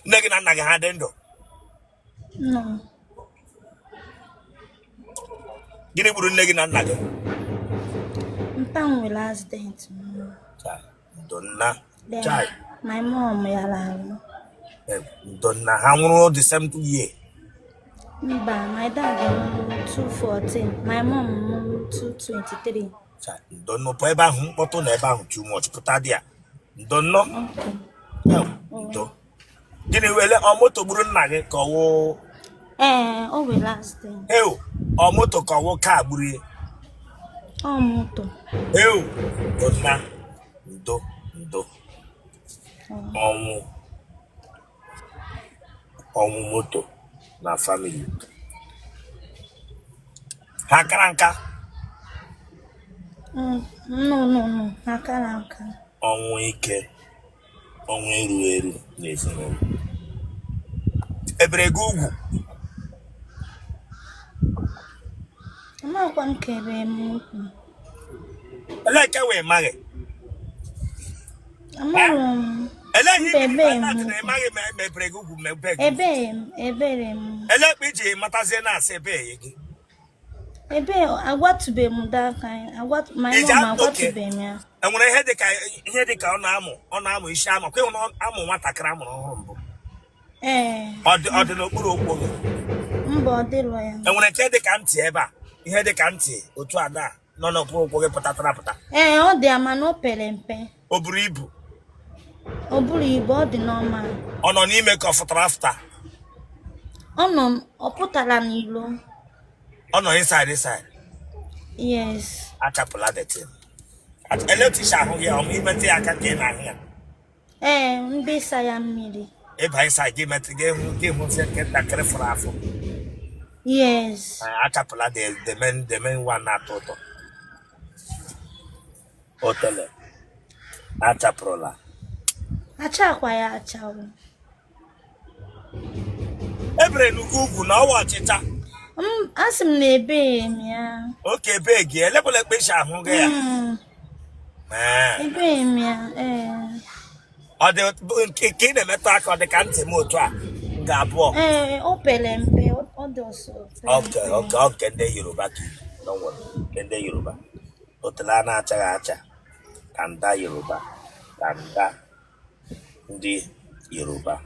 Negina naga hadendo. No. Gini buru negina naga. Papa will accident. Chai. Donna. Then Chai. my mom yala. Donna. How long the same 2 year? My dad 214. My mom 223. Chai. Donna. Po eba hum poto na eba hum too much. Puta dia. Donna. Okay. Do. Gini wele o moto buru nna gị ka ọwụ. O will accident. O moto ka ọwụ ka buru ye. Oh, moto. Donna. Ndo. Ọnwụ moto na family. Ha kara nka. No. Naka. Ọnwụ ike. Ọnwụ eru n'ezinụlọ. Ebere gị ugwu. Amakwa nkebe m. Eleke wee magị. Amarụ. Eleghị maghị ma ebere gị ugwu ma ebe gị. Ebere m. Elekpe iji matazie na-asị ebe gị. Ebe agwatube m daka. My mom agwatube m ya. Enwere ihe dịka ọ na-amụ isi ama kwa ịhụ amụ nwatakịrị amụrụ ọhụrụ mbụ. Ọ dị n'okpuru okwu gị. Mba ọ dịrọ ya. Enwere nke dịka ntị ebe a, ihe dịka ntị otu ada nọ n'okpuru okwu gị pụtatara apụta. Ọ dị ama na o pere mpe. O buru ibu. O buru ibu, ọ dị normal. Ọ nọ n'ime ka ọ fụtara afta. Ọ pụtara n'ilo. Ọ nọ inside. Yes. Achapụla the thing. Eletisha ahụ gị ọmụ imetụ ya aka ka ị na-ahụ ya. Ndị sa ya mmiri. Ịba inside gị metụ gị hụ sị nke ntakịrị fụrụ afọ. Yes. Achapụla the main one na-atọ ụtọ. Otele. Achapụrụla. Achakwa ya achawo. Ebere n'ugwu ugwu na ọwa ọchịcha. Asị m na ebe m ya. Oke ebe gị elekwala ekpechi ahụ gị ya. Ebe m ya. Ọ dị nke ị na-emetụ aka ọ dị ka ntị m otu a ga-abụọ. O pere mpe, ọ dị ọsọ. Oke ndị Yoruba ka nke ndị Yoruba. Otele a na-achaghị acha ka nda Yoruba ka nda ndị Yoruba.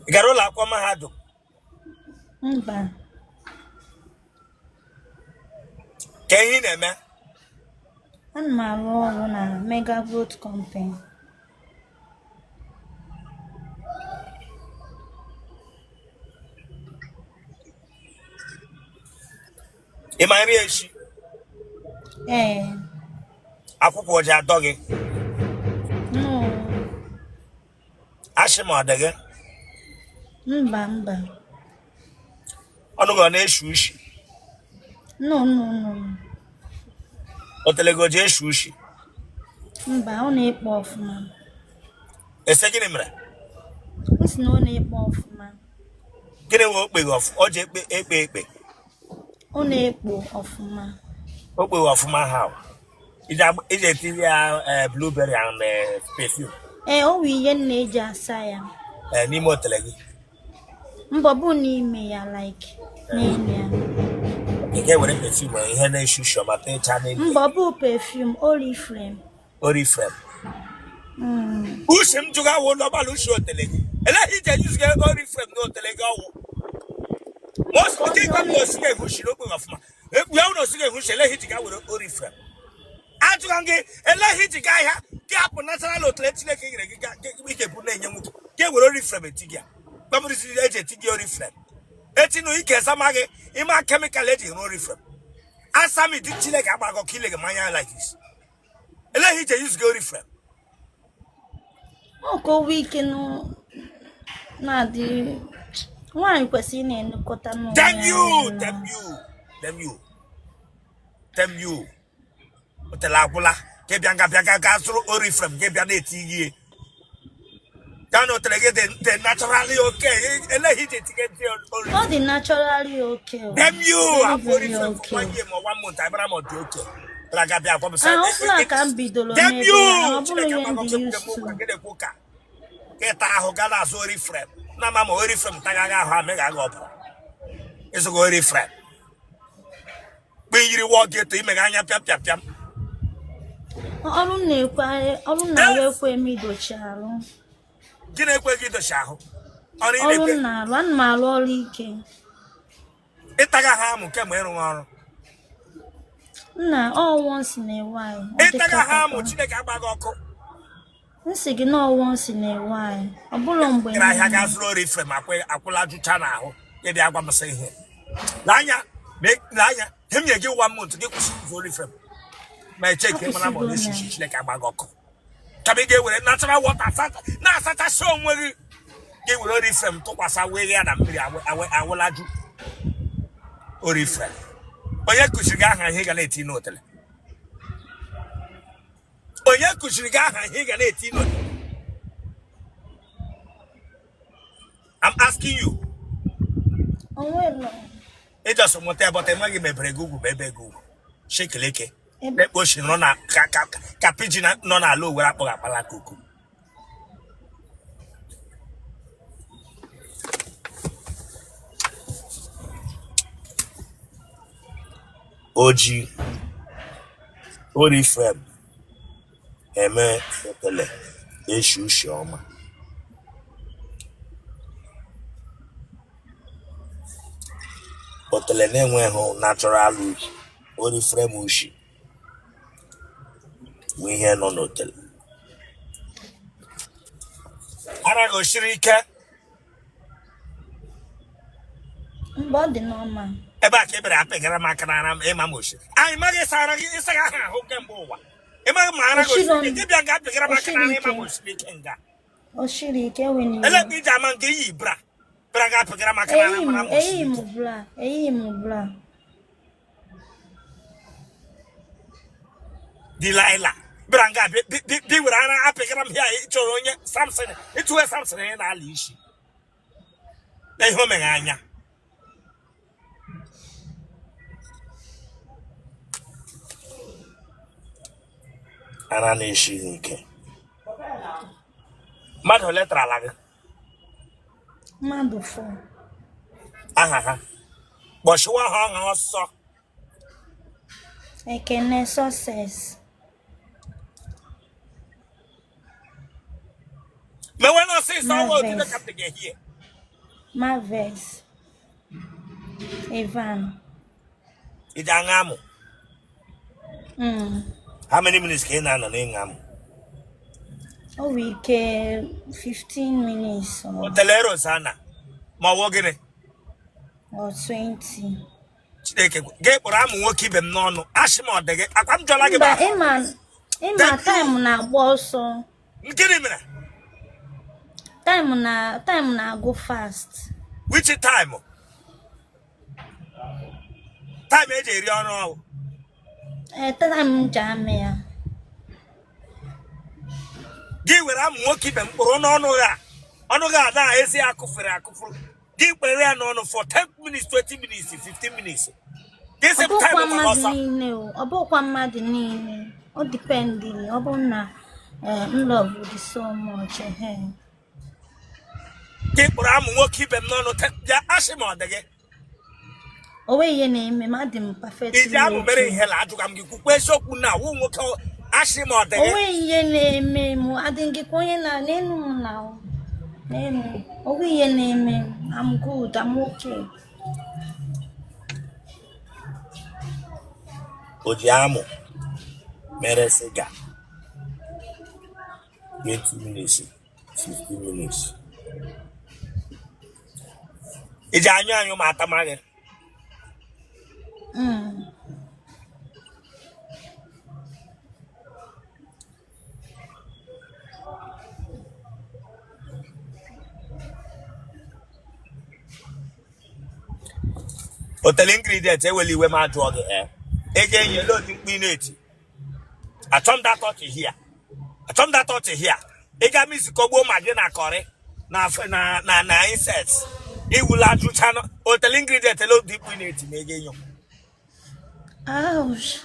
Ị gara ụlọ akwụkwọ mahadum? Mba. Ka ihe ị na-eme? Ana m arụ ọrụ na Mega Growth Company. Ị ma nri echi? Akwụkwọ ọjị adọ gị? Ashị ma ọ dị gị? Mba. Ọnụ gị ọ na-eshi ushi? No. Otele gị o ji eshi ushi? Mba, ọ na-ekpo ọfụma. Ese gịnị mere? M sị na ọ na-ekpo ọfụma. Gịnị wee okpe gị ọ ji ekpe? Ọ na-ekpo ọfụma. O kpeghị ọfụma ha. Iji etinye ya blueberry and perfume. Ọ wụ ihe m na-eji asa ya. N'ime otele gị? Mbọ bụ n'ime ya like n'elu ya. Ị ga-ewere perfume ihe na-eshi ushi ọma techa n'elu. Mbọ bụ perfume Oriflame. Ushi m jụga awụ n'ọgbalị ushi otele gị. Eleghị ije yuzuga Oriflame na otele gị ọwụ. Most nke ịkọ m osiga ehushi n'okpuru ọfụma. Ekpu ya ụlọ osiga ehushi eleghị iji ga were Oriflame. Ajụga gị eleghị iji ga ahịa gị hapụ natural otele Chineke nyere gị ike bụ na-enye nwoke gị were Oriflame eti gị ya. Gbamrisi eji eti gị Oriflame. Etinu ike sama gị ịma chemical eji rụọ Oriflame. Asami dị Chineke agbago ka ile gị manya like this. Eleghị ije use gị Oriflame. Ọ ka wike na-adị nwaanyị kwesịrị na-elekọta n'ụwa. Them you. Otele agwụla ka bịa ga zụrụ Oriflame gị bịa na-eti ihe. Down otele gị dị naturally okay. Eleghị ije tige ndị Oriflame. Ọ dị naturally okay. Them you have Oriflame for 1 year or 1 month. I better not do okay. Ọfụla ka m bidoro n'ebe ya, ọ bụrụ ihe ndị used to. Kịta ahụ ga na-azụ Oriflame na ama ma Oriflame tagaghị ahụ amịghị agha ọbara. Is a very friend. When you walk it to him, piam. ọrụ na-arụ ekwe m idochi arụ. Gịnị ekwe gị dochi ahụ? Ọrụ na-arụ, ana m arụ ọrụ ike. Ịtaga ha amụ kemgbe ịrụ ọrụ. Nna, once in a while. Ịtaga ha amụ Chineke agbaghị ọkụ. Nsị gị na once in a while. Ọ bụrụ mgbe Ịra ahịa ga zụrụ ori frem akwụla jụcha n'ahụ. Ịbị agwa masị ihe. N'anya, hem nye gị 1 month gị kwụsị ịzụ ori frem. Ma echeke mana ma ọ na-esi Chineke agbaghị ọkụ. Kama ị ga-ewere natural water na-asachasị onwe gị. Ga-ewere ori frem tụkwasị wee ya na mmiri awụlaju. Ori frem. Onye kụziri gị aha ihe ị ga na-eti n'otele? Onye kụziri gị aha ihe ị ga na-eti n'otele? I'm asking you. Ị just mụta ebe ọta enweghị mebere gị ugwu ma ebe gị ugwu. Shekeleke. Ekpochi nọ na ka pidgin nọ n'ala Owere akpọghị akpala kuku. Oji ori frem eme Otele eshi ushi ọma. Otele na-enweghị natural ushi ori frem ushi bụ ihe nọ n'Otele. Ara gị osiri ike mgbe ọ dị n'ọma. ebe a ka ebere apịgara m aka n'ara m ịma m osiri. Anyị maghị ịsara gị ịsa ha ahụ kemgbe ụwa. Ịmaghị ma ara gị osiri ike dịbịa ga-apịgara m aka n'ara ịma m osiri ike nga. O shiri ike enwe Ele iji ama nke iyi bra ga-apịgara m aka n'ara ịma m osiri ike. eyi m bra. Delilah bra nga bi were ara apịgara m ya ịchọrọ onye Samson ịtụwe Samson onye na-ala isi. Na ihe o meghe anya. Ara na-eshi ike. Mmadụ ole tara ala gị? Mmadụ 4. Aha ha. Kpọchiwa ha ọṅa ọsọ. Ekene success. Mewe no say so what did the captain get here? Marves. Evan. Idangamu. How many minutes can I know? Oh, we can 15 minutes Otele sana. Ma wogene. or 20. Get what I'm working them no. Ashimo de I'm jolly. But Emma time na also. Get him. Time na go fast. Which time? Time age no. Time jamia. Give where I'm working them for no ya. Onoga da esi akufuru. Give where no for 10 minutes, 20 minutes, 15 minutes. This is time of loss. Obokwa mmadụ niile. O dependi. Ọ bụ na love you so much. Give where I'm working them no ya ashimo de ge. Owe ihe na-eme madị m perfect. Iji amụ mere ihe la ajụga m gị kwukwe eziokwu na wụ nwoke ashimo de ge. Owe ihe na-eme m adị gị ka onye na n'enu m na n'enu. Owe ihe na-eme m. I'm good. I'm okay. Oji amụ mere siga 20 minutes 15 minutes iji anyụ ma atamaghị Otele ingredient eweli iwe ma jụọ gị again, you don't mean it. I turn that out here. Ega miss kobo magina kore na insects. It will add to channel hotel ingredient a little deep in it again. Ouch.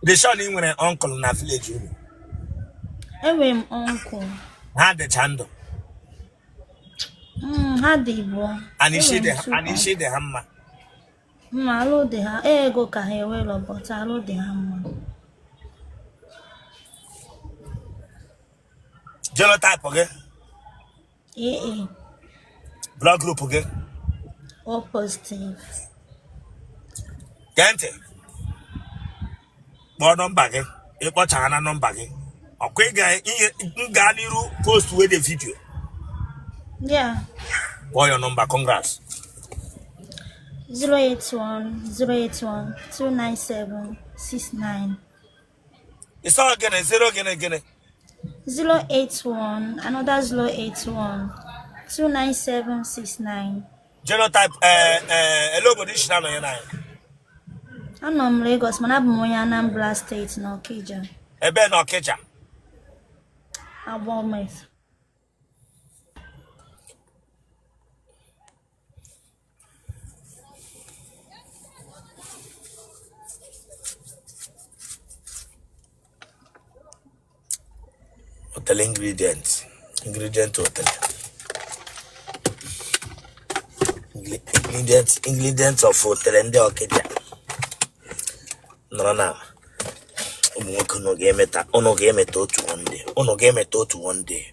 The son in an uncle in a village. Enwere m uncle. Had the chando. Ha dị Igbo. And he Enwere m she the hammer. alụ dị ha ego ka ha ewere but alụ dị ha mma. Genotype again. AA. Blood group again. O positive. Gente. More number again. A watch a number again. A quick guy in Ganiru post with the video. Yeah. Boy, your number, congrats. 081 297 69. It's all again, 0 again. 081 another 081 297 69. Genotype hello body shina no yana. Anọ m Lagos mana abụ m onye Anambra State na Okija. Ebe na Okija. Agbomet. Hotel ingredients hotel. Ingredients of hotel and the Okija. No. Uno game it one day.